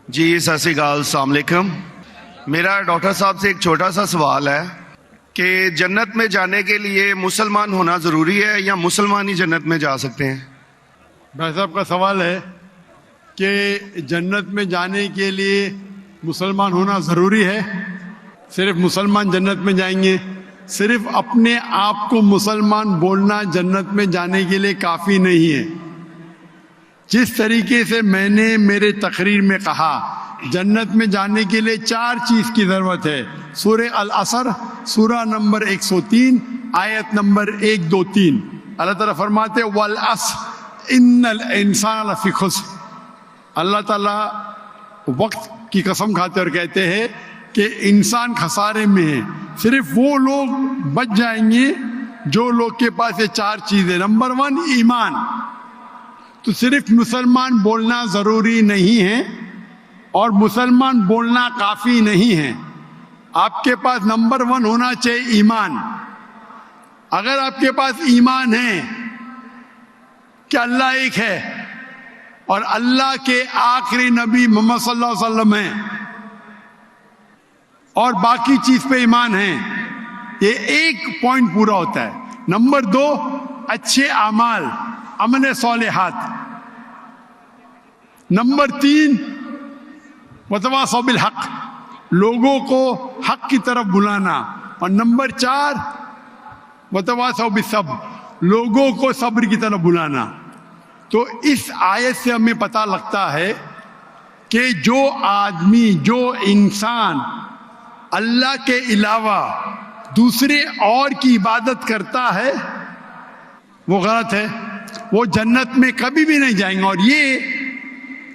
جی ست سری اکال، السلام علیکم۔ میرا ڈاکٹر صاحب سے ایک چھوٹا سا سوال ہے کہ جنت میں جانے کے لیے مسلمان ہونا ضروری ہے یا مسلمان ہی جنت میں جا سکتے ہیں؟ بھائی صاحب کا سوال ہے کہ جنت میں جانے کے لیے مسلمان ہونا ضروری ہے؟ صرف مسلمان جنت میں جائیں گے؟ صرف اپنے آپ کو مسلمان بولنا جنت میں جانے کے لیے کافی نہیں ہے۔ جس طریقے سے میں نے میرے تقریر میں کہا جنت میں جانے کے لیے 4 چیز کی ضرورت ہے۔ سورہ العصر سورہ نمبر 103 آیت نمبر 1 2 3 اللہ تعالیٰ فرماتے والعصر ان الانسان لفی خسر۔ اللہ تعالیٰ وقت کی قسم کھاتے اور کہتے ہیں کہ انسان خسارے میں ہے۔ صرف وہ لوگ بچ جائیں گے جو لوگ کے پاس یہ 4 چیزیں۔ نمبر 1 ایمان۔ تو صرف مسلمان بولنا ضروری نہیں ہے اور مسلمان بولنا کافی نہیں ہے۔ آپ کے پاس نمبر 1 ہونا چاہیے ایمان۔ اگر آپ کے پاس ایمان ہے کہ اللہ ایک ہے اور اللہ کے آخری نبی محمد صلی اللہ علیہ وسلم ہیں اور باقی چیز پہ ایمان ہے، یہ ایک پوائنٹ پورا ہوتا ہے۔ نمبر 2 اچھے اعمال، عمل صالحات۔ نمبر 3 وتواصوا بالحق، لوگوں کو حق کی طرف بلانا۔ اور نمبر 4 وتواصوا بالصبر، لوگوں کو صبر کی طرف بلانا۔ تو اس آیت سے ہمیں پتہ لگتا ہے کہ جو آدمی، جو انسان اللہ کے علاوہ دوسرے اور کی عبادت کرتا ہے وہ غلط ہے، وہ جنت میں کبھی بھی نہیں جائیں گے۔ اور یہ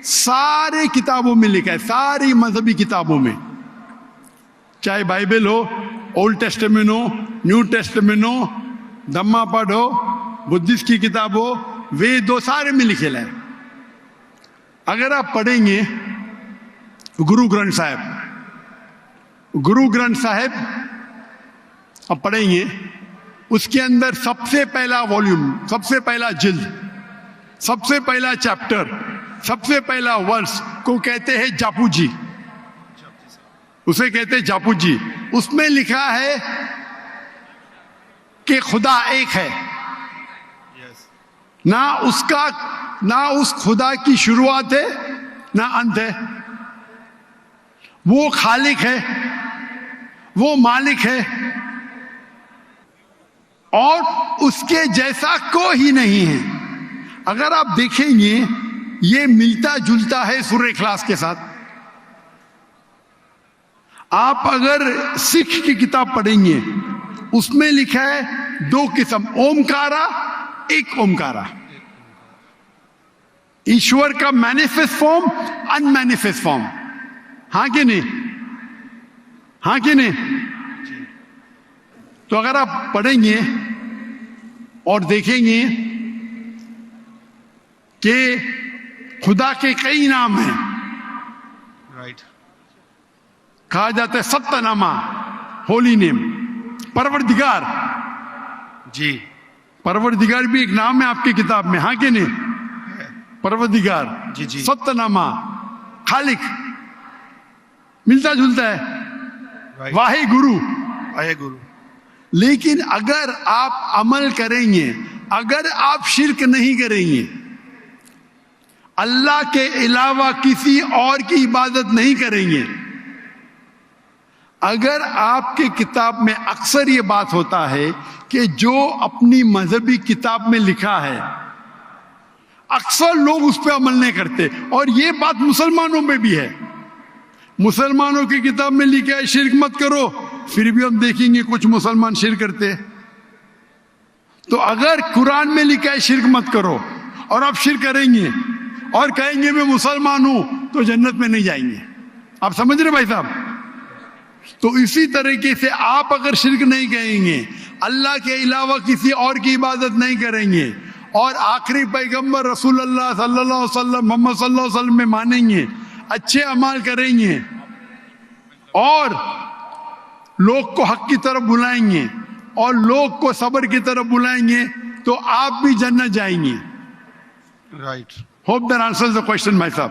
سارے کتابوں میں لکھا ہے، ساری مذہبی کتابوں میں، چاہے بائبل ہو، اولڈ ٹیسٹمنٹ ہو، نیو ٹیسٹمنٹ ہو، دھما پڑھ ہو، بدھسٹ کی کتاب ہو، وید ہو، سارے میں لکھے ہے۔ اگر آپ پڑھیں گے گرو گرنتھ صاحب آپ پڑھیں گے، اس کے اندر سب سے پہلا والیوم، سب سے پہلا جلد، سب سے پہلا چیپٹر، سب سے پہلا ورس کو کہتے ہیں جاپو جی، اسے کہتے ہیں جاپو جی۔ اس میں لکھا ہے کہ خدا ایک ہے، نہ اس خدا کی شروعات ہے نہ انت ہے۔ وہ خالق ہے، وہ مالک ہے اور اس کے جیسا کوئی ہی نہیں ہے۔ اگر آپ دیکھیں گے یہ ملتا جلتا ہے سورہ اخلاص کے ساتھ۔ آپ اگر سکھ کی کتاب پڑھیں گے اس میں لکھا ہے 2 قسم، اومکارا، ایک اومکارا، ایشور کا مینیفیسٹ فارم، ان مینیفیسٹ فارم۔ ہاں کہ نہیں؟ ہاں کہ نہیں؟ تو اگر آپ پڑھیں گے اور دیکھیں گے کہ خدا کے کئی نام ہیں، کہا جاتا ہے ستہ نامہ، ہولی نیم، پروردگار۔ جی پروردگار بھی ایک نام ہے آپ کی کتاب میں، ہاں کہ نہیں؟ پروردگار، جی جی، ستہ نامہ، خالق، ملتا جلتا ہے، واہے گرو۔ لیکن اگر آپ عمل کریں گے، اگر آپ شرک نہیں کریں گے، اللہ کے علاوہ کسی اور کی عبادت نہیں کریں گے، اگر آپ کے کتاب میں اکثر یہ بات ہوتا ہے کہ جو اپنی مذہبی کتاب میں لکھا ہے اکثر لوگ اس پہ عمل نہیں کرتے، اور یہ بات مسلمانوں میں بھی ہے۔ مسلمانوں کی کتاب میں لکھا ہے شرک مت کرو، پھر بھی ہم دیکھیں گے کچھ مسلمان شرک کرتے۔ تو اگر قرآن میں لکھا ہے شرک مت کرو اور آپ شرک کریں گے اور کہیں گے میں مسلمان ہوں تو جنت میں نہیں جائیں گے۔ آپ سمجھ رہے بھائی صاحب؟ تو اسی طریقے سے آپ اگر شرک نہیں کہیں گے، اللہ کے علاوہ کسی اور کی عبادت نہیں کریں گے اور آخری پیغمبر رسول اللہ صلی اللہ علیہ وسلم، محمد صلی اللہ علیہ وسلم میں مانیں گے، اچھے اعمال کریں گے اور لوگ کو حق کی طرف بلائیں گے اور لوگ کو صبر کی طرف بلائیں گے تو آپ بھی جنت جائیں گے۔ Right. Hope that answers the question بھائی صاحب۔